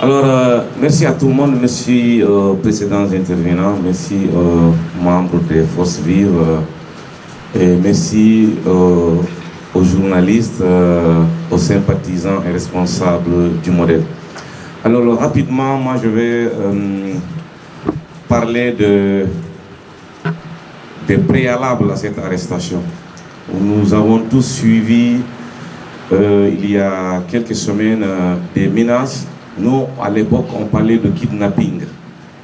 Alors, merci à tout le monde, merci aux précédents intervenants, merci aux membres des forces vives et merci aux journalistes, aux sympathisants et responsables du modèle. Alors, rapidement, moi je vais parler des préalables à cette arrestation. Nous avons tous suivi il y a quelques semaines des menaces. Nous, à l'époque, on parlait de kidnapping,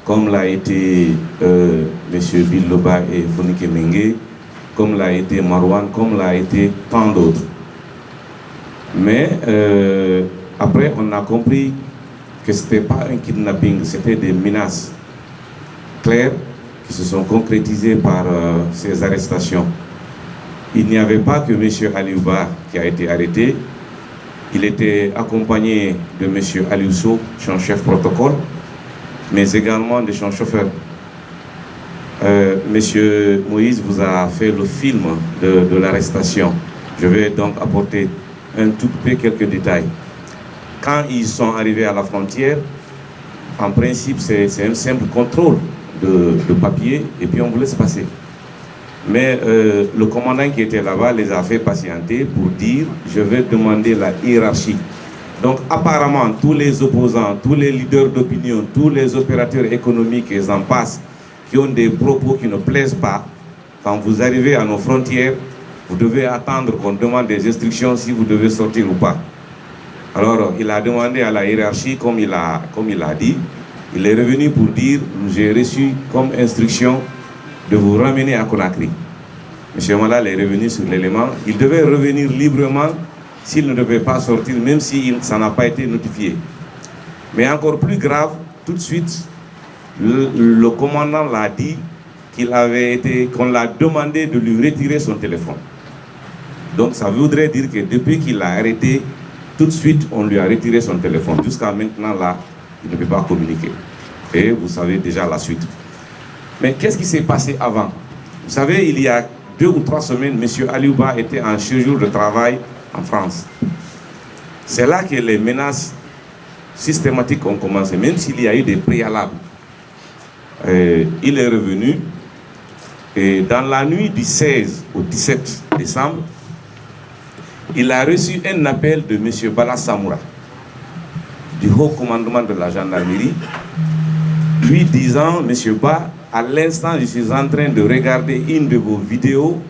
comme l'a été M. Biloba et Fonike Mengue, comme l'a été Marouane, comme l'a été tant d'autres. Mais après, on a compris que ce n'était pas un kidnapping, c'était des menaces claires qui se sont concrétisées par ces arrestations. Il n'y avait pas que M. Aliouba qui a été arrêté. Il était accompagné de M. Aliousso, son chef protocole, mais également de son chauffeur. M. Moïse vous a fait le film de l'arrestation. Je vais donc apporter un tout peu quelques détails. Quand ils sont arrivés à la frontière, en principe, c'est un simple contrôle de papier et puis on vous laisse passer. Mais le commandant qui était là-bas les a fait patienter pour dire « je vais demander la hiérarchie ». Donc apparemment, tous les opposants, tous les leaders d'opinion, tous les opérateurs économiques et en passe, qui ont des propos qui ne plaisent pas, quand vous arrivez à nos frontières, vous devez attendre qu'on demande des instructions si vous devez sortir ou pas. Alors il a demandé à la hiérarchie, comme il a dit, il est revenu pour dire « j'ai reçu comme instruction de vous ramener à Conakry ». M. Malal est revenu sur l'élément. Il devait revenir librement s'il ne devait pas sortir, même si ça n'a pas été notifié. Mais encore plus grave, tout de suite, le commandant l'a dit qu'on l'a demandé de lui retirer son téléphone. Donc ça voudrait dire que depuis qu'il l'a arrêté, tout de suite on lui a retiré son téléphone. Jusqu'à maintenant là, il ne peut pas communiquer. Et vous savez déjà la suite. Mais qu'est-ce qui s'est passé avant? Vous savez, il y a 2 ou 3 semaines, M. Aliouba était en séjour de travail en France. C'est là que les menaces systématiques ont commencé, même s'il y a eu des préalables. Il est revenu et dans la nuit du 16 au 17 décembre, il a reçu un appel de M. Bala Samoura, du haut commandement de la gendarmerie, lui disant « M. Ba, à l'instant, je suis en train de regarder une de vos vidéos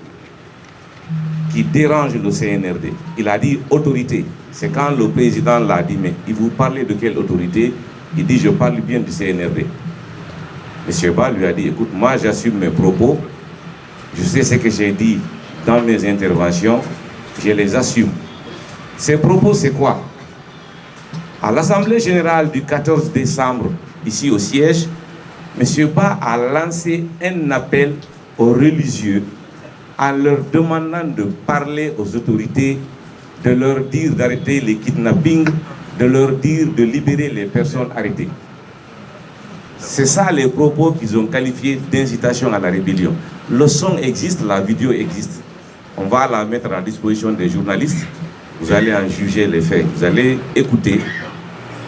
qui dérange le CNRD. » Il a dit « autorité ». C'est quand le président l'a dit « mais il vous parlez de quelle autorité ?» Il dit « je parle bien du CNRD ». M. Ba lui a dit « écoute, moi j'assume mes propos, je sais ce que j'ai dit dans mes interventions, je les assume. » Ces propos, c'est quoi? À l'Assemblée générale du 14 décembre, ici au siège, M. Ba a lancé un appel aux religieux en leur demandant de parler aux autorités, de leur dire d'arrêter les kidnappings, de leur dire de libérer les personnes arrêtées. C'est ça les propos qu'ils ont qualifiés d'incitation à la rébellion. Le son existe, la vidéo existe. On va la mettre à disposition des journalistes. Vous allez en juger les faits. Vous allez écouter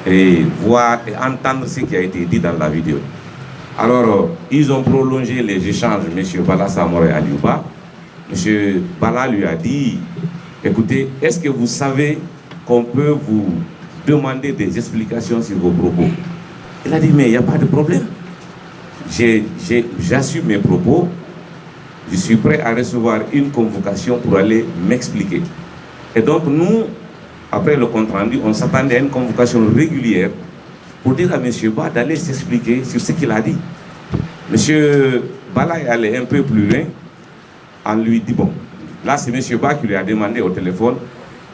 et voir et entendre ce qui a été dit dans la vidéo. Alors, ils ont prolongé les échanges, M. Bala Samoura et Aliouba. M. Bala lui a dit, écoutez, est-ce que vous savez qu'on peut vous demander des explications sur vos propos? Il a dit, mais il n'y a pas de problème. J'assume mes propos. Je suis prêt à recevoir une convocation pour aller m'expliquer. Et donc, nous, après le compte-rendu, on s'attendait à une convocation régulière pour dire à M. Ba d'aller s'expliquer sur ce qu'il a dit. M. Bala est allé un peu plus loin en lui dit, bon, là c'est M. Ba qui lui a demandé au téléphone,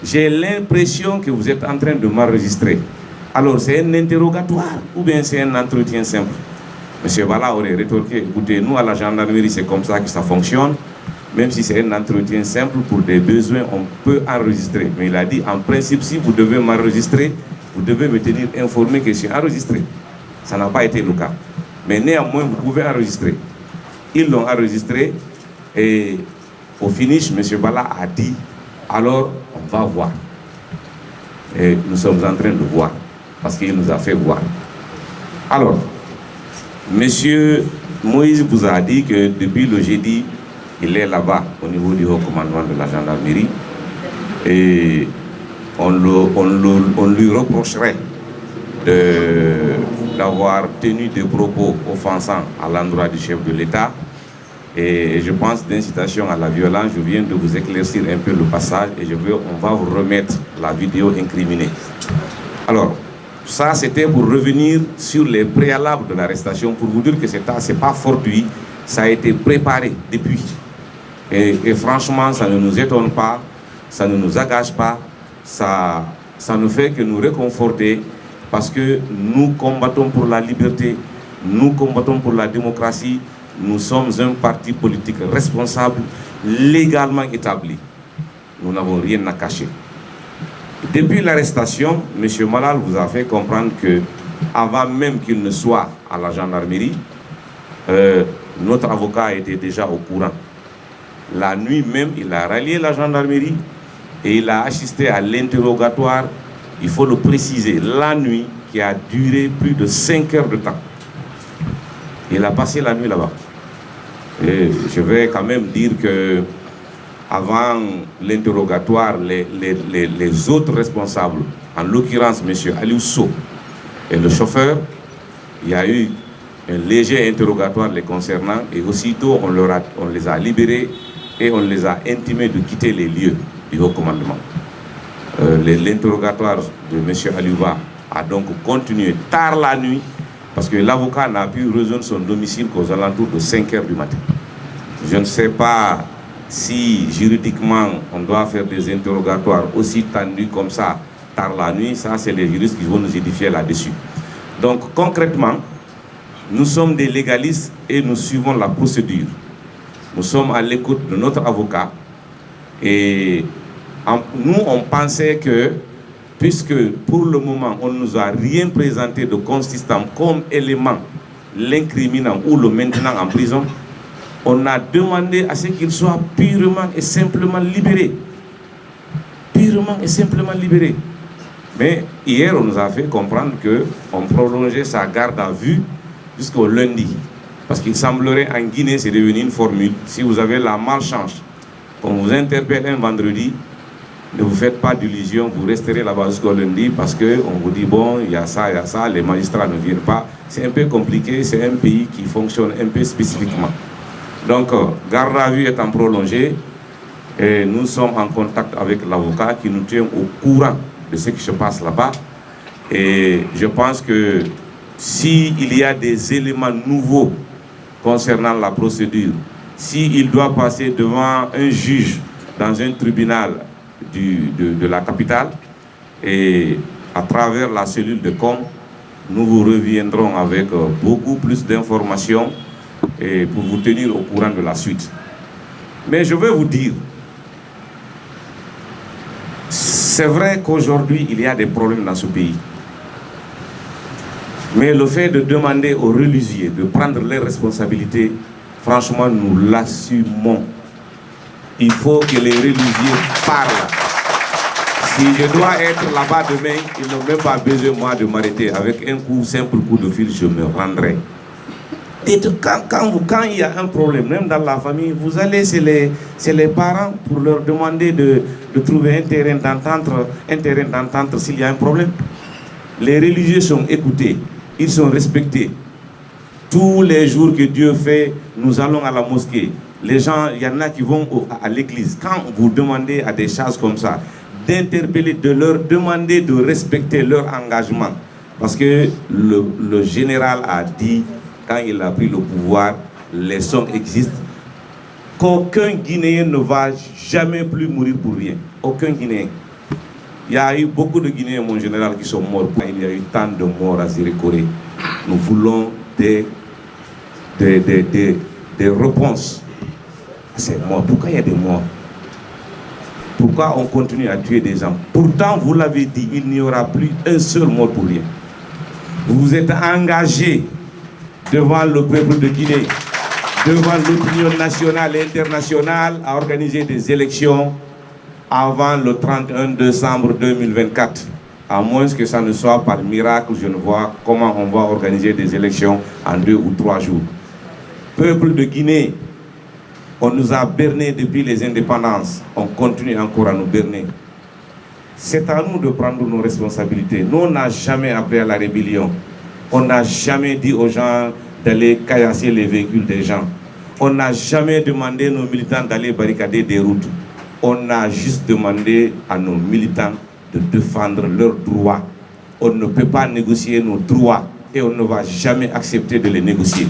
j'ai l'impression que vous êtes en train de m'enregistrer. Alors c'est un interrogatoire ou bien c'est un entretien simple? M. Bala aurait rétorqué, écoutez, nous à la gendarmerie c'est comme ça que ça fonctionne, même si c'est un entretien simple pour des besoins, on peut enregistrer. Mais il a dit, en principe, si vous devez m'enregistrer, vous devez me tenir informé que je suis enregistré. Ça n'a pas été le cas. Mais néanmoins, vous pouvez enregistrer. Ils l'ont enregistré et au finish, M. Bala a dit, alors on va voir. Et nous sommes en train de voir. parce qu'il nous a fait voir. Alors, Monsieur Moïse vous a dit que depuis le jeudi, il est là-bas au niveau du haut commandement de la gendarmerie et on lui reprocherait d'avoir tenu des propos offensants à l'endroit du chef de l'État. Et je pense d'incitation à la violence. Je viens de vous éclaircir un peu le passage et on va vous remettre la vidéo incriminée. Alors, ça c'était pour revenir sur les préalables de l'arrestation, pour vous dire que c'est pas fortuit, ça a été préparé depuis. Et franchement, ça ne nous étonne pas, ça ne nous agace pas, ça ne fait que nous réconforter parce que nous combattons pour la liberté, nous combattons pour la démocratie, nous sommes un parti politique responsable, légalement établi. Nous n'avons rien à cacher. Depuis l'arrestation, M. Malal vous a fait comprendre que, avant même qu'il ne soit à la gendarmerie, notre avocat était déjà au courant. La nuit même, il a rallié la gendarmerie et il a assisté à l'interrogatoire, il faut le préciser, la nuit qui a duré plus de 5 heures de temps. Il a passé la nuit là-bas. Et je vais quand même dire que avant l'interrogatoire, les autres responsables, en l'occurrence M. Aliou Sow et le chauffeur, il y a eu un léger interrogatoire les concernant et aussitôt on les a libérés et on les a intimés de quitter les lieux du haut commandement. L'interrogatoire de M. Aliouba a donc continué tard la nuit parce que l'avocat n'a pu rejoindre son domicile qu'aux alentours de 5 heures du matin. Je ne sais pas si juridiquement on doit faire des interrogatoires aussi tendus comme ça tard la nuit, ça c'est les juristes qui vont nous édifier là-dessus. Donc concrètement, nous sommes des légalistes et nous suivons la procédure. Nous sommes à l'écoute de notre avocat et nous on pensait que, puisque pour le moment on ne nous a rien présenté de consistant comme élément l'incriminant ou le maintenant en prison, on a demandé à ce qu'il soit purement et simplement libéré. Purement et simplement libéré. Mais hier, on nous a fait comprendre qu'on prolongeait sa garde à vue jusqu'au lundi. Parce qu'il semblerait en Guinée, c'est devenu une formule. Si vous avez la malchance, qu'on vous interpelle un vendredi, ne vous faites pas d'illusions, vous resterez là-bas jusqu'au lundi parce qu'on vous dit, bon, il y a ça, les magistrats ne viennent pas. C'est un peu compliqué, c'est un pays qui fonctionne un peu spécifiquement. Donc, garde à vue étant prolongée, et nous sommes en contact avec l'avocat qui nous tient au courant de ce qui se passe là-bas. Et je pense que s'il y a des éléments nouveaux concernant la procédure, s'il doit passer devant un juge dans un tribunal de la capitale, et à travers la cellule de com, nous vous reviendrons avec beaucoup plus d'informations et pour vous tenir au courant de la suite. Mais je veux vous dire, c'est vrai qu'aujourd'hui, il y a des problèmes dans ce pays. Mais le fait de demander aux religieux de prendre leurs responsabilités, franchement, nous l'assumons. Il faut que les religieux parlent. Si je dois être là-bas demain, ils n'ont même pas besoin, moi, de m'arrêter. Avec un simple coup de fil, je me rendrai. Et quand il y a un problème, même dans la famille, vous allez chez les parents pour leur demander de trouver un terrain d'entente s'il y a un problème. Les religieux sont écoutés, ils sont respectés. Tous les jours que Dieu fait, nous allons à la mosquée. Les gens, il y en a qui vont à l'église. Quand vous demandez à des choses comme ça, d'interpeller, de leur demander de respecter leur engagement. Parce que le général a dit, quand il a pris le pouvoir, les sommes existent, qu'aucun Guinéen ne va jamais plus mourir pour rien. Aucun Guinéen. Il y a eu beaucoup de Guinéens, mon général, qui sont morts. Il y a eu tant de morts à Zérékoré. Nous voulons des réponses à ces morts. Pourquoi il y a des morts? Pourquoi on continue à tuer des gens? Pourtant, vous l'avez dit, il n'y aura plus un seul mort pour rien. Vous vous êtes engagés devant le peuple de Guinée, devant l'opinion nationale et internationale, à organiser des élections avant le 31 décembre 2024. À moins que ça ne soit par miracle, je ne vois comment on va organiser des élections en 2 ou 3 jours. Peuple de Guinée, on nous a bernés depuis les indépendances. On continue encore à nous berner. C'est à nous de prendre nos responsabilités. Nous, on n'a jamais appelé à la rébellion. On n'a jamais dit aux gens d'aller caillasser les véhicules des gens. On n'a jamais demandé à nos militants d'aller barricader des routes. On a juste demandé à nos militants de défendre leurs droits. On ne peut pas négocier nos droits et on ne va jamais accepter de les négocier.